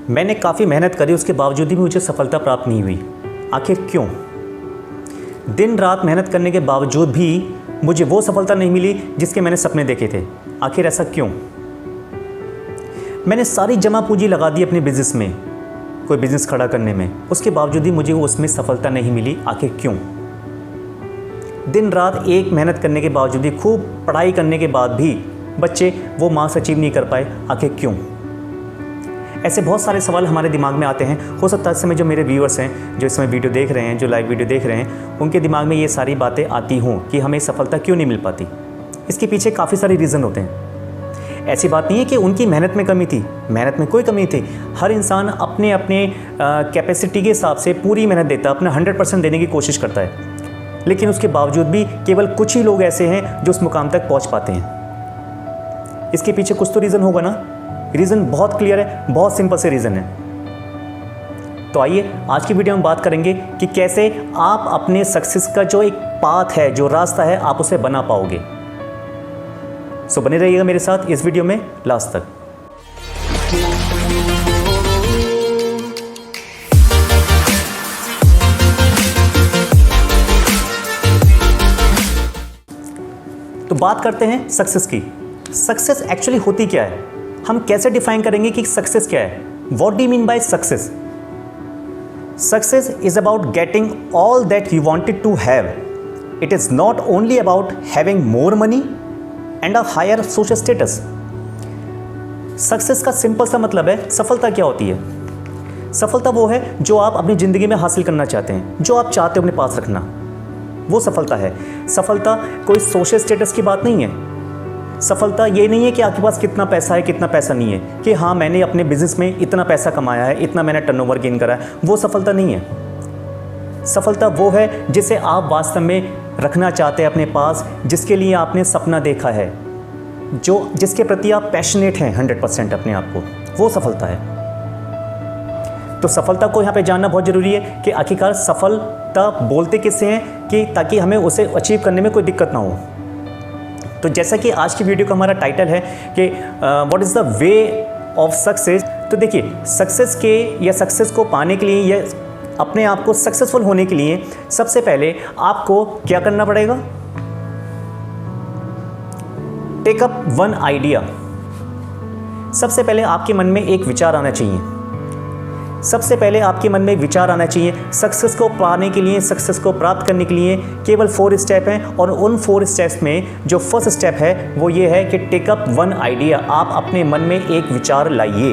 मैंने काफ़ी मेहनत करी, उसके बावजूद भी मुझे सफलता प्राप्त नहीं हुई। आखिर क्यों? दिन रात मेहनत करने के बावजूद भी मुझे वो सफलता नहीं मिली जिसके मैंने सपने देखे थे। आखिर ऐसा क्यों? मैंने सारी जमा पूंजी लगा दी अपने बिजनेस में, कोई बिजनेस खड़ा करने में, उसके बावजूद भी मुझे उसमें सफलता नहीं मिली। आखिर क्यों? दिन रात एक मेहनत करने के बावजूद भी, खूब पढ़ाई करने के बाद भी बच्चे वो मार्क्स अचीव नहीं कर पाए। आखिर क्यों? ऐसे बहुत सारे सवाल हमारे दिमाग में आते हैं। हो सकता है इस समय जो मेरे व्यूअर्स हैं, जो इस समय वीडियो देख रहे हैं, जो लाइव वीडियो देख रहे हैं, उनके दिमाग में ये सारी बातें आती हों कि हमें सफलता क्यों नहीं मिल पाती। इसके पीछे काफ़ी सारे रीज़न होते हैं। ऐसी बात नहीं है कि उनकी मेहनत में कमी थी, मेहनत में कोई कमी नहीं थी। हर इंसान अपने अपने कैपेसिटी के हिसाब से पूरी मेहनत देता है, अपना 100% देने की कोशिश करता है, लेकिन उसके बावजूद भी केवल कुछ ही लोग ऐसे हैं जो उस मुकाम तक पहुंच पाते हैं। इसके पीछे कुछ तो रीज़न होगा ना। रीज़न बहुत क्लियर है, बहुत सिंपल से रीज़न है। तो आइए आज की वीडियो में बात करेंगे कि कैसे आप अपने सक्सेस का जो एक पाथ है, जो रास्ता है, आप उसे बना पाओगे। सो बने रहिएगा मेरे साथ इस वीडियो में लास्ट तक। तो बात करते हैं सक्सेस की। सक्सेस एक्चुअली होती क्या है? हम कैसे डिफाइन करेंगे कि सक्सेस क्या है? What do you mean by success? Success is about getting all that you wanted to have. It is not only about having more money and a higher social status. Success का simple सा मतलब है, सफलता क्या होती है? सफलता वो है जो आप अपनी ज़िंदगी में हासिल करना चाहते हैं, जो आप चाहते हो अपने पास रखना, वो सफलता है। सफलता कोई सोशल स्टेटस की बात नहीं है। सफलता ये नहीं है कि आपके पास कितना पैसा है, कितना पैसा नहीं है, कि हाँ मैंने अपने बिजनेस में इतना पैसा कमाया है, इतना मैंने टर्नओवर गेन करा है, वो सफलता नहीं है। सफलता वो है जिसे आप वास्तव में रखना चाहते हैं अपने पास, जिसके लिए आपने सपना देखा है, जिसके प्रति आप पैशनेट हैं 100% अपने आप को, वो सफलता है। तो सफलता को यहाँ पे जानना बहुत ज़रूरी है कि आखिरकार सफलता बोलते किससे हैं, कि ताकि हमें उसे अचीव करने में कोई दिक्कत ना हो। तो जैसा कि आज की वीडियो का हमारा टाइटल है कि what is the way of success. तो देखिए, सक्सेस के या सक्सेस को पाने के लिए या अपने आप को सक्सेसफुल होने के लिए सबसे पहले आपको क्या करना पड़ेगा? Take up one idea. सबसे पहले आपके मन में एक विचार आना चाहिए। सबसे पहले आपके मन में विचार आना चाहिए। सक्सेस को पाने के लिए, सक्सेस को प्राप्त करने के लिए केवल 4 स्टेप हैं, और उन 4 स्टेप्स में जो फर्स्ट स्टेप है वो ये है कि टेक अप वन आइडिया। आप अपने मन में एक विचार लाइए।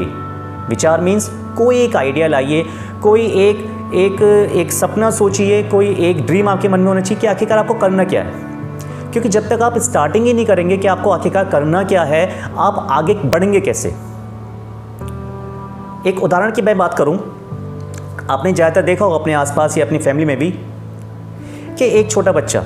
विचार मीन्स कोई एक आइडिया लाइए, कोई एक सपना सोचिए, कोई एक ड्रीम आपके मन में होना चाहिए कि आखिरकार आपको करना क्या है। क्योंकि जब तक आप स्टार्टिंग ही नहीं करेंगे कि आपको आखिरकार करना क्या है, आप आगे बढ़ेंगे कैसे? एक उदाहरण की मैं बात करूं, आपने ज़्यादातर देखा होगा अपने आसपास या अपनी फैमिली में भी कि एक छोटा बच्चा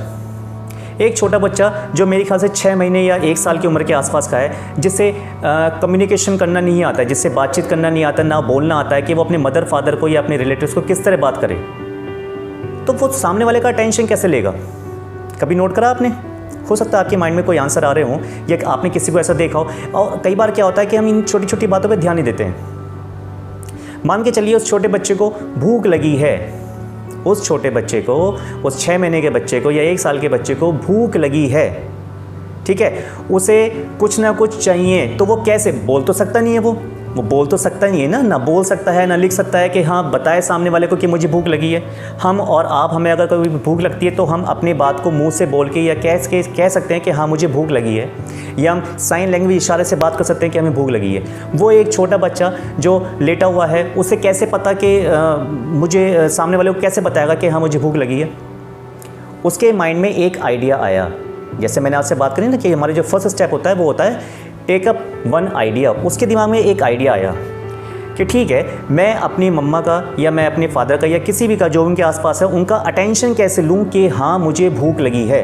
जो मेरे ख्याल से 6 महीने या 1 साल की उम्र के आसपास का है, जिससे कम्युनिकेशन करना नहीं आता है, जिससे बातचीत करना नहीं आता, ना बोलना आता है कि वो अपने मदर फादर को या अपने रिलेटिव्स को किस तरह बात करे, तो वो सामने वाले का अटेंशन कैसे लेगा? कभी नोट करा आपने? हो सकता है आपके माइंड में कोई आंसर आ रहे हों, या आपने किसी को ऐसा देखा हो। और कई बार क्या होता है कि हम इन छोटी छोटी बातों पर ध्यान नहीं देते हैं। मान के चलिए उस छोटे बच्चे को भूख लगी है, उस छोटे बच्चे को, उस 6 महीने के बच्चे को या 1 साल के बच्चे को भूख लगी है, ठीक है, उसे कुछ ना कुछ चाहिए, तो वो कैसे? बोल तो सकता नहीं है, वो बोल तो सकता नहीं है ना बोल सकता है, ना लिख सकता है कि हाँ बताए सामने वाले को कि मुझे भूख लगी है। हम और आप, हमें अगर कोई भूख लगती है तो हम अपनी बात को मुंह से बोल के या कह सकते हैं कि हाँ मुझे भूख लगी है, या हम साइन लैंग्वेज इशारे से बात कर सकते हैं कि हमें भूख लगी है। वो एक छोटा बच्चा जो लेटा हुआ है, उसे कैसे पता कि मुझे सामने वाले को कैसे बताएगा कि हाँ मुझे भूख लगी है? उसके माइंड में एक आइडिया आया। जैसे मैंने आपसे बात करी ना कि हमारे जो फर्स्ट स्टेप होता है वो होता है टेक अप वन आइडिया। उसके दिमाग में एक आइडिया आया कि ठीक है, मैं अपनी मम्मा का या मैं अपने फादर का या किसी भी का जो उनके आसपास है, उनका अटेंशन कैसे लूँ कि हाँ मुझे भूख लगी है,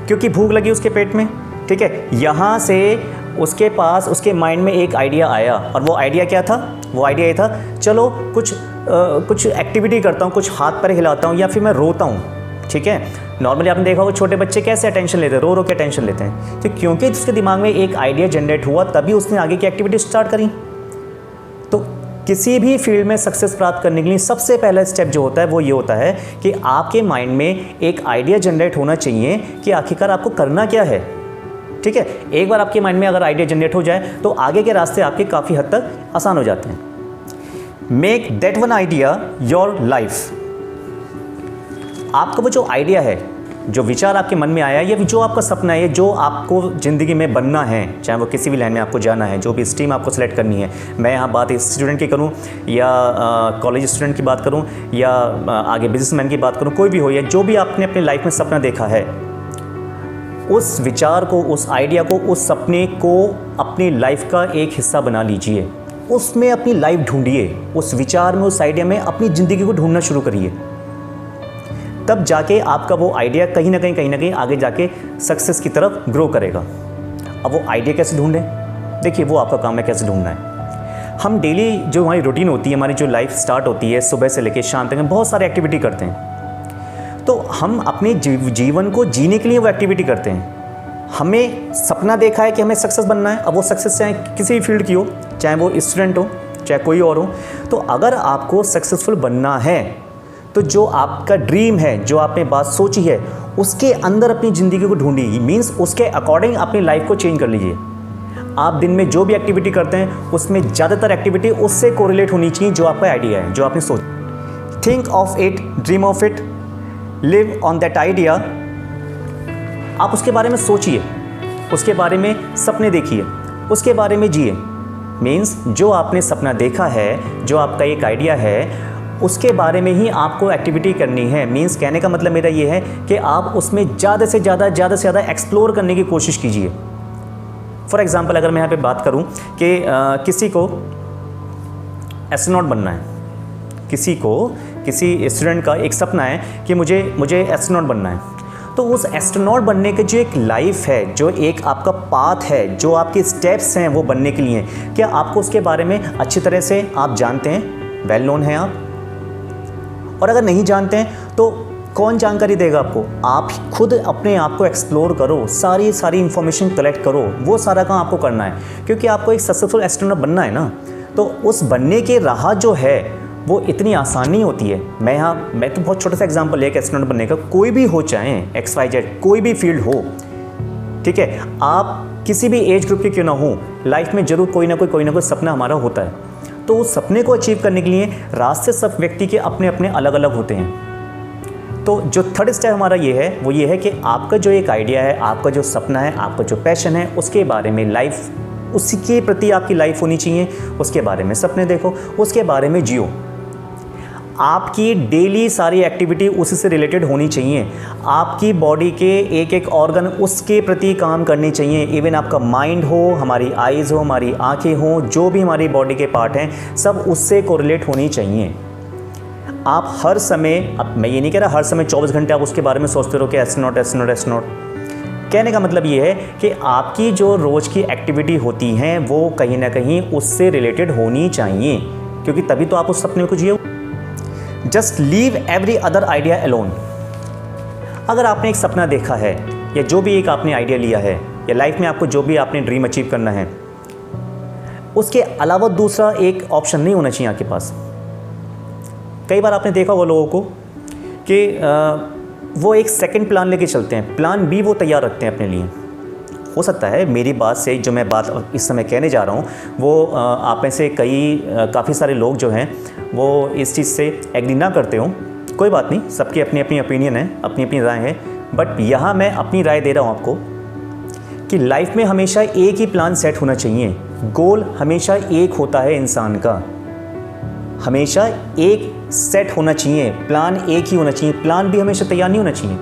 क्योंकि भूख लगी उसके पेट में, ठीक है। यहाँ से उसके पास, उसके माइंड में एक आइडिया आया, और वो आइडिया क्या था? वो आइडिया ये था, चलो कुछ एक्टिविटी करता हूँ, कुछ हाथ पैर हिलाता हूँ, या फिर मैं रोता हूँ, ठीक है। नॉर्मली आपने देखा होगा छोटे बच्चे कैसे अटेंशन लेते हैं, रो रो के अटेंशन लेते हैं। तो क्योंकि उसके दिमाग में एक आइडिया जनरेट हुआ, तभी उसने आगे की एक्टिविटी स्टार्ट करी। तो किसी भी फील्ड में सक्सेस प्राप्त करने के लिए सबसे पहला स्टेप जो होता है वो ये होता है कि आपके माइंड में एक आइडिया जनरेट होना चाहिए कि आखिरकार आपको करना क्या है। ठीक है, एक बार आपके माइंड में अगर आइडिया जनरेट हो जाए तो आगे के रास्ते आपके काफ़ी हद तक आसान हो जाते हैं। Make that one idea your life. आपका वो जो आइडिया है, जो विचार आपके मन में आया, या जो आपका सपना है, जो आपको ज़िंदगी में बनना है, चाहे वो किसी भी लाइन में आपको जाना है, जो भी स्ट्रीम आपको सेलेक्ट करनी है, मैं यहाँ बात स्टूडेंट की करूँ या कॉलेज स्टूडेंट की बात करूँ या आगे बिजनेसमैन की बात करूँ, कोई भी हो, या जो भी आपने अपनी लाइफ में सपना देखा है, उस विचार को, उस आइडिया को, उस सपने को अपनी लाइफ का एक हिस्सा बना लीजिए। उसमें अपनी लाइफ ढूंढिए, उस विचार में, उस आइडिया में अपनी ज़िंदगी को ढूंढना शुरू करिए। तब जाके आपका वो आइडिया कहीं ना कहीं आगे जाके सक्सेस की तरफ ग्रो करेगा। अब वो आइडिया कैसे ढूंढें? देखिए, वो आपका काम है कैसे ढूंढना है। हम डेली जो हमारी रूटीन होती है, हमारी जो लाइफ स्टार्ट होती है, सुबह से लेकर शाम तक हम बहुत सारे एक्टिविटी करते हैं। तो हम अपने जीवन को जीने के लिए वो एक्टिविटी करते हैं। हमें सपना देखा है कि हमें सक्सेस बनना है। अब वो सक्सेस चाहे किसी भी फील्ड की हो, चाहे वो स्टूडेंट हो, चाहे कोई और हो, तो अगर आपको सक्सेसफुल बनना है तो जो आपका ड्रीम है, जो आपने बात सोची है, उसके अंदर अपनी ज़िंदगी को ढूंढिए। मीन्स उसके अकॉर्डिंग अपनी लाइफ को चेंज कर लीजिए। आप दिन में जो भी एक्टिविटी करते हैं उसमें ज़्यादातर एक्टिविटी उससे कोरिलेट होनी चाहिए जो आपका आइडिया है, जो आपने सोचा। Think of it, dream of it, live on that idea. आप उसके बारे में सोचिए, उसके बारे में सपने देखिए, उसके बारे में जिए। मीन्स जो आपने सपना देखा है, जो आपका एक आइडिया है, उसके बारे में ही आपको एक्टिविटी करनी है। मीन्स कहने का मतलब मेरा ये है कि आप उसमें ज़्यादा से ज़्यादा एक्सप्लोर करने की कोशिश कीजिए। फॉर एग्ज़ाम्पल, अगर मैं यहाँ पे बात करूँ कि किसी को एस्ट्रोनॉट बनना है, किसी स्टूडेंट का एक सपना है कि मुझे एस्ट्रोनॉट बनना है, तो उस एस्ट्रोनॉट बनने के जो एक लाइफ है, जो एक आपका पाथ है, जो आपके स्टेप्स हैं वो बनने के लिए, क्या आपको उसके बारे में अच्छी तरह से आप जानते हैं, वेल नोन हैं आप? और अगर नहीं जानते हैं तो कौन जानकारी देगा आपको? आप खुद अपने आप को एक्सप्लोर करो, सारी इंफॉर्मेशन कलेक्ट करो। वो सारा काम आपको करना है, क्योंकि आपको एक सक्सेसफुल एस्ट्रोनॉट बनना है ना। तो उस बनने की राह जो है वो इतनी आसान नहीं होती है। मैं तो बहुत छोटा सा एग्जांपल ले, एक एस्ट्रोनॉट बनने का, कोई भी हो, चाहे XYZ कोई भी फील्ड हो, ठीक है, आप किसी भी एज ग्रुप के क्यों ना हो, लाइफ में जरूर कोई ना कोई सपना हमारा होता है। तो उस सपने को अचीव करने के लिए रास्ते सब व्यक्ति के अपने अपने अलग अलग होते हैं। तो जो थर्ड स्टेप हमारा ये है, वो ये है कि आपका जो एक आइडिया है, आपका जो सपना है, आपका जो पैशन है, उसके बारे में लाइफ, उसके प्रति आपकी लाइफ होनी चाहिए। उसके बारे में सपने देखो, उसके बारे में जियो। आपकी डेली सारी एक्टिविटी उसी से रिलेटेड होनी चाहिए। आपकी बॉडी के एक एक ऑर्गन उसके प्रति काम करने चाहिए। इवन आपका माइंड हो, हमारी आइज़ हो, हमारी आंखें हो, जो भी हमारी बॉडी के पार्ट हैं, सब उससे कोरिलेट होनी चाहिए। आप हर समय, अब मैं ये नहीं कह रहा हर समय 24 घंटे आप उसके बारे में सोचते रहो कि एस्ट्रोनॉट। कहने का मतलब ये है कि आपकी जो रोज़ की एक्टिविटी होती हैं वो कहीं ना कहीं उससे रिलेटेड होनी चाहिए, क्योंकि तभी तो आप उस सपने को जियो। Just leave every other idea alone. अगर आपने एक सपना देखा है, या जो भी एक आपने आइडिया लिया है, या लाइफ में आपको जो भी आपने ड्रीम अचीव करना है, उसके अलावा दूसरा एक ऑप्शन नहीं होना चाहिए आपके पास। कई बार आपने देखा वो लोगों को कि वो एक सेकंड प्लान लेके चलते हैं, प्लान बी वो तैयार रखते हैं अपने लिए। हो सकता है मेरी बात से, जो मैं बात इस समय कहने जा रहा हूँ, वो आप में से काफ़ी सारे लोग जो हैं वो इस चीज़ से एग्री ना करते हो। कोई बात नहीं, सबकी अपनी अपनी ओपिनियन है, अपनी अपनी राय है। बट यहाँ मैं अपनी राय दे रहा हूँ आपको कि लाइफ में हमेशा एक ही प्लान सेट होना चाहिए। गोल हमेशा एक होता है इंसान का, हमेशा एक सेट होना चाहिए, प्लान एक ही होना चाहिए। प्लान भी हमेशा तैयार नहीं होना चाहिए।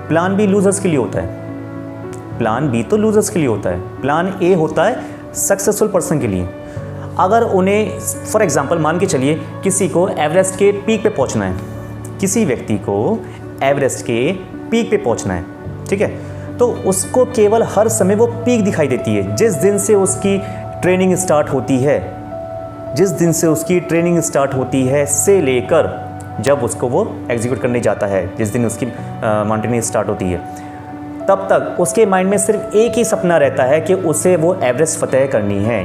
प्लान भी लूजर्स के लिए होता है, प्लान बी तो लूजर्स के लिए होता है, प्लान ए होता है सक्सेसफुल पर्सन के लिए। अगर उन्हें फॉर एग्जांपल मान के चलिए किसी को एवरेस्ट के पीक पे पहुंचना है, किसी व्यक्ति को एवरेस्ट के पीक पे पहुंचना है, ठीक है, तो उसको केवल हर समय वो पीक दिखाई देती है। जिस दिन से उसकी ट्रेनिंग स्टार्ट होती है, से लेकर जब उसको वो एग्जीक्यूट करने जाता है, जिस दिन उसकी माउंटेनिंग स्टार्ट होती है, तब तक उसके माइंड में सिर्फ एक ही सपना रहता है कि उसे वो एवरेस्ट फतेह करनी है।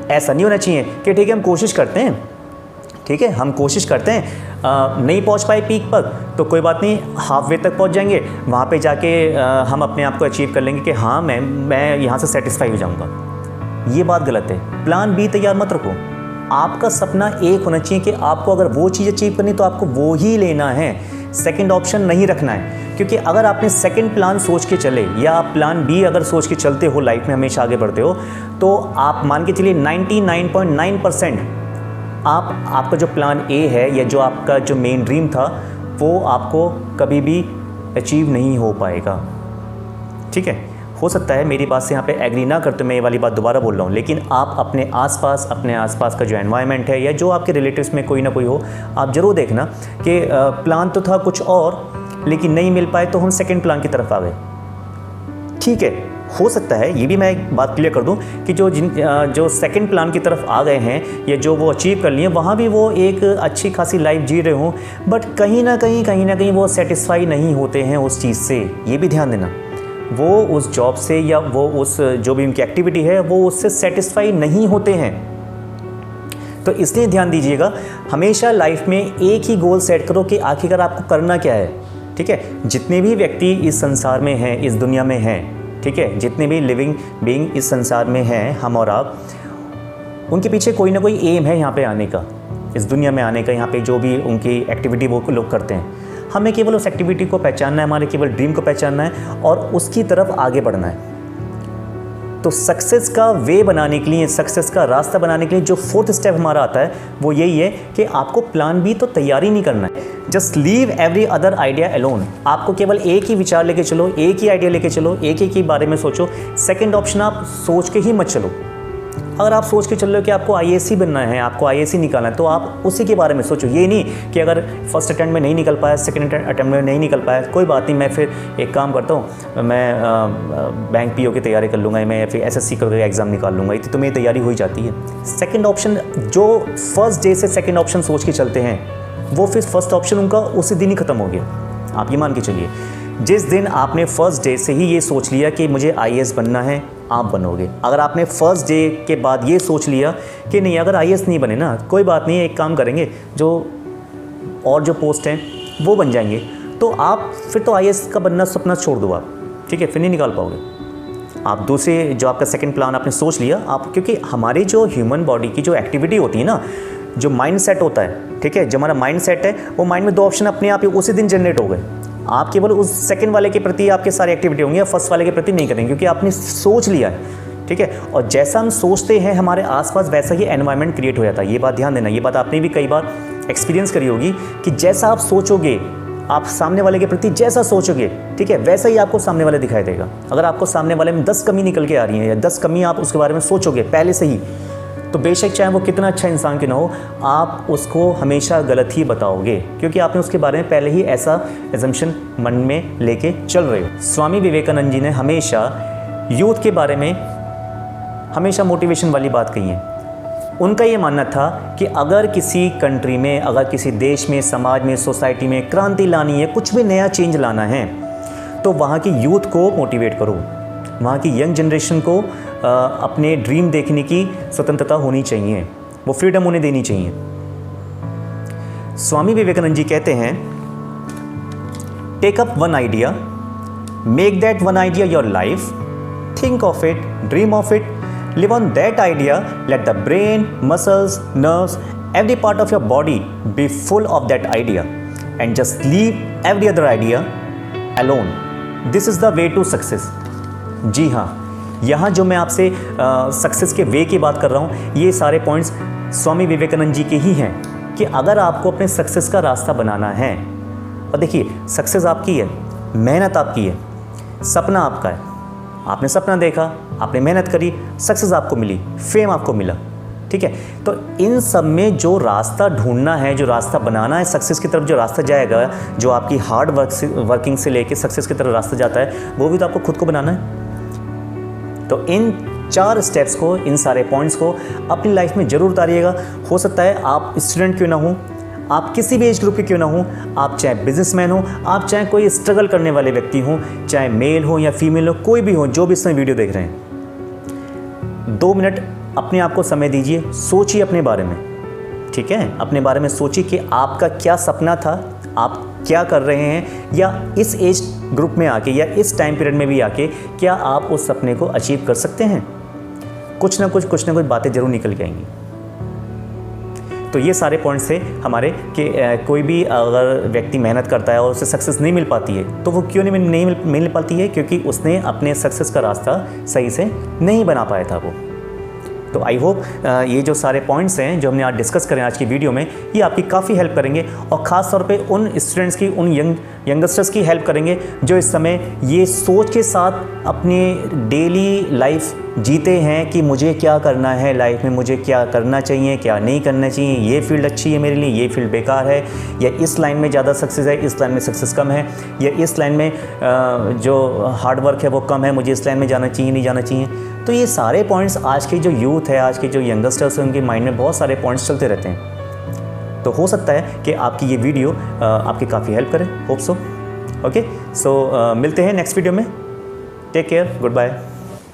ऐसा नहीं होना चाहिए कि ठीक है हम कोशिश करते हैं, ठीक है हम कोशिश करते हैं, नहीं पहुंच पाए पीक पर तो कोई बात नहीं, हाफ वे तक पहुंच जाएंगे, वहाँ पे जाके हम अपने आप को अचीव कर लेंगे कि हाँ मैं यहाँ से सेटिस्फाई हो जाऊँगा। ये बात गलत है। प्लान बी तैयार मत रखो। आपका सपना एक होना चाहिए कि आपको अगर वो चीज़ अचीव करनी तो आपको वो ही लेना है, सेकंड ऑप्शन नहीं रखना है। क्योंकि अगर आपने सेकंड प्लान सोच के चले या आप प्लान बी अगर सोच के चलते हो, लाइफ में हमेशा आगे बढ़ते हो, तो आप मान के चलिए 99.9% आपका जो प्लान ए है या जो आपका जो मेन ड्रीम था वो आपको कभी भी अचीव नहीं हो पाएगा। ठीक है, हो सकता है मेरी बात से यहाँ पे एग्री ना करते, मैं ये वाली बात दोबारा बोल रहा हूँ, लेकिन आप अपने आसपास का जो एनवायरनमेंट है या जो आपके रिलेटिव्स में कोई ना कोई हो, आप ज़रूर देखना कि प्लान तो था कुछ और लेकिन नहीं मिल पाए तो हम सेकंड प्लान की तरफ आ गए। ठीक है, हो सकता है ये भी मैं एक बात क्लियर कर दूं कि जो सेकंड प्लान की तरफ आ गए हैं या जो वो अचीव कर लिए वहाँ भी वो एक अच्छी खासी लाइफ जी रहे हों, बट कहीं ना कहीं वो सेटिस्फाई नहीं होते हैं उस चीज़ से। ये भी ध्यान देना, वो उस जॉब से या वो उस जो भी उनकी एक्टिविटी है वो उससे सेटिस्फाई नहीं होते हैं। तो इसलिए ध्यान दीजिएगा, हमेशा लाइफ में एक ही गोल सेट करो कि आखिरकार आपको करना क्या है। ठीक है, जितने भी व्यक्ति इस संसार में हैं, इस दुनिया में हैं, ठीक है, जितने भी लिविंग बीइंग इस संसार में हैं, हम और आप, उनके पीछे कोई ना कोई एम है यहाँ पे आने का, इस दुनिया में आने का। यहाँ पे जो भी उनकी एक्टिविटी वो लोग करते हैं, हमें केवल उस एक्टिविटी को पहचानना है, हमारे केवल ड्रीम को पहचानना है और उसकी तरफ आगे बढ़ना है। तो सक्सेस का वे बनाने के लिए, सक्सेस का रास्ता बनाने के लिए जो फोर्थ स्टेप हमारा आता है वो यही है कि आपको प्लान बी तो तैयारी नहीं करना है। Just leave every other idea alone. आपको केवल एक ही विचार लेके चलो, एक ही आइडिया लेके चलो, एक ही बारे में सोचो। सेकंड ऑप्शन आप सोच के ही मत चलो। अगर आप सोच के चल रहे हो कि आपको आईएएस बनना है, आपको आईएएस निकालना है, तो आप उसी के बारे में सोचो। ये नहीं कि अगर फर्स्ट अटेम्प्ट में नहीं निकल पाया, सेकंड अटेम्प्ट में नहीं निकल पाया, कोई बात नहीं, मैं फिर एक काम करता हूँ, मैं बैंक पीओ की तैयारी कर लूँगा, मैं फिर एसएससी का एग्ज़ाम निकाल लूँगा, तो मेरी तैयारी हो ही जाती है। सेकेंड ऑप्शन जो फर्स्ट डे से सेकेंड ऑप्शन सोच के चलते हैं वो फिर फर्स्ट ऑप्शन उनका उसी दिन ही ख़त्म हो गया। आप ये मान के चलिए, जिस दिन आपने फर्स्ट डे से ही ये सोच लिया कि मुझे आईएएस बनना है, आप बनोगे। अगर आपने फर्स्ट डे के बाद ये सोच लिया कि नहीं, अगर आईएएस नहीं बने ना कोई बात नहीं, एक काम करेंगे, जो और जो पोस्ट हैं वो बन जाएंगे, तो आप फिर तो आईएएस का बनना सपना छोड़ दो आप। ठीक है, फिर नहीं निकाल पाओगे आप। दूसरे जो आपका सेकंड प्लान आपने सोच लिया आप, क्योंकि हमारी जो ह्यूमन बॉडी की जो एक्टिविटी होती है ना, जो माइंड सेट होता है, ठीक है, जो हमारा माइंड सेट है, वो माइंड में दो ऑप्शन अपने आप ही उसी दिन जनरेट हो गए। आप केवल उस सेकंड वाले के प्रति आपके सारी एक्टिविटी होंगी, या फर्स्ट वाले के प्रति नहीं करेंगे, क्योंकि आपने सोच लिया है। ठीक है, और जैसा हम सोचते हैं हमारे आसपास वैसा ही एनवायरनमेंट क्रिएट हो जाता है। ये बात ध्यान देना, ये बात आपने भी कई बार एक्सपीरियंस करी होगी कि जैसा आप सोचोगे, आप सामने वाले के प्रति जैसा सोचोगे, ठीक है, वैसा ही आपको सामने वाले दिखाई देगा। अगर आपको सामने वाले में 10 कमी निकल के आ रही है या 10 कमी आप उसके बारे में सोचोगे पहले से ही, तो बेशक चाहे वो कितना अच्छा इंसान क्यों ना हो, आप उसको हमेशा गलत ही बताओगे, क्योंकि आपने उसके बारे में पहले ही ऐसा एजम्पशन मन में लेके चल रहे हो। स्वामी विवेकानंद जी ने हमेशा यूथ के बारे में हमेशा मोटिवेशन वाली बात कही है। उनका ये मानना था कि अगर किसी कंट्री में, अगर किसी देश में, समाज में, सोसाइटी में क्रांति लानी है, कुछ भी नया चेंज लाना है, तो वहाँ की यूथ को मोटिवेट करो, वहाँ की यंग जनरेशन को अपने ड्रीम देखने की स्वतंत्रता होनी चाहिए, वो फ्रीडम उन्हें देनी चाहिए। स्वामी विवेकानंद जी कहते हैं, take up one idea, make that one idea your life, think of it, dream of it, live on that idea, let the brain, muscles, nerves, every part of your body be full of that idea and just leave every other idea alone. This is the way to success. जी हाँ, यहाँ जो मैं आपसे success के वे की बात कर रहा हूँ, ये सारे पॉइंट्स स्वामी विवेकानंद जी के ही हैं कि अगर आपको अपने सक्सेस का रास्ता बनाना है, और देखिए सक्सेस आपकी है, मेहनत आपकी है, सपना आपका है, आपने सपना देखा, आपने मेहनत करी, सक्सेस आपको मिली, फेम आपको मिला। ठीक है, तो इन सब में जो रास्ता ढूंढना है, जो रास्ता बनाना है सक्सेस की तरफ, जो रास्ता जाएगा, जो आपकी हार्ड वर्किंग से लेके सक्सेस की तरफ रास्ता जाता है, वो भी तो आपको खुद को बनाना है। तो इन 4 स्टेप्स को, इन सारे पॉइंट्स को अपनी लाइफ में ज़रूर उतारिएगा। हो सकता है आप स्टूडेंट क्यों ना हो, आप किसी भी एज ग्रुप के क्यों ना हो, आप चाहे बिजनेसमैन हो, आप चाहे कोई स्ट्रगल करने वाले व्यक्ति हो, चाहे मेल हो या फीमेल हो, कोई भी हो जो भी इसमें वीडियो देख रहे हैं, 2 मिनट अपने आप को समय दीजिए, सोचिए अपने बारे में, ठीक है। अपने बारे में सोचिए कि आपका क्या सपना था, आप क्या कर रहे हैं, या इस एज ग्रुप में आके या इस टाइम पीरियड में भी आके क्या आप उस सपने को अचीव कर सकते हैं। कुछ ना कुछ बातें ज़रूर निकल के आएंगी। तो ये सारे पॉइंट्स थे हमारे कि कोई भी अगर व्यक्ति मेहनत करता है और उसे सक्सेस नहीं मिल पाती है तो वो क्यों नहीं मिल पाती है, क्योंकि उसने अपने सक्सेस का रास्ता सही से नहीं बना पाया था वो। तो आई होप ये जो सारे पॉइंट्स हैं जो हमने आज डिस्कस करें आज की वीडियो में, ये आपकी काफ़ी हेल्प करेंगे और ख़ास तौर पे उन स्टूडेंट्स की, उन यंगस्टर्स की हेल्प करेंगे जो इस समय ये सोच के साथ अपनी डेली लाइफ जीते हैं कि मुझे क्या करना है लाइफ में, मुझे क्या करना चाहिए, क्या नहीं करना चाहिए, ये फील्ड अच्छी है मेरे लिए, ये फील्ड बेकार है, या इस लाइन में ज़्यादा सक्सेस है, इस लाइन में सक्सेस कम है, या इस लाइन में जो हार्ड वर्क है वो कम है, मुझे इस लाइन में जाना चाहिए नहीं जाना चाहिए। तो ये सारे पॉइंट्स आज के जो यूथ है, आज के जो यंगस्टर्स हैं, उनके माइंड में बहुत सारे पॉइंट्स चलते रहते हैं। तो हो सकता है कि आपकी ये वीडियो आपकी काफ़ी हेल्प करे, होप सो। ओके, सो मिलते हैं नेक्स्ट वीडियो में। Take care, good bye.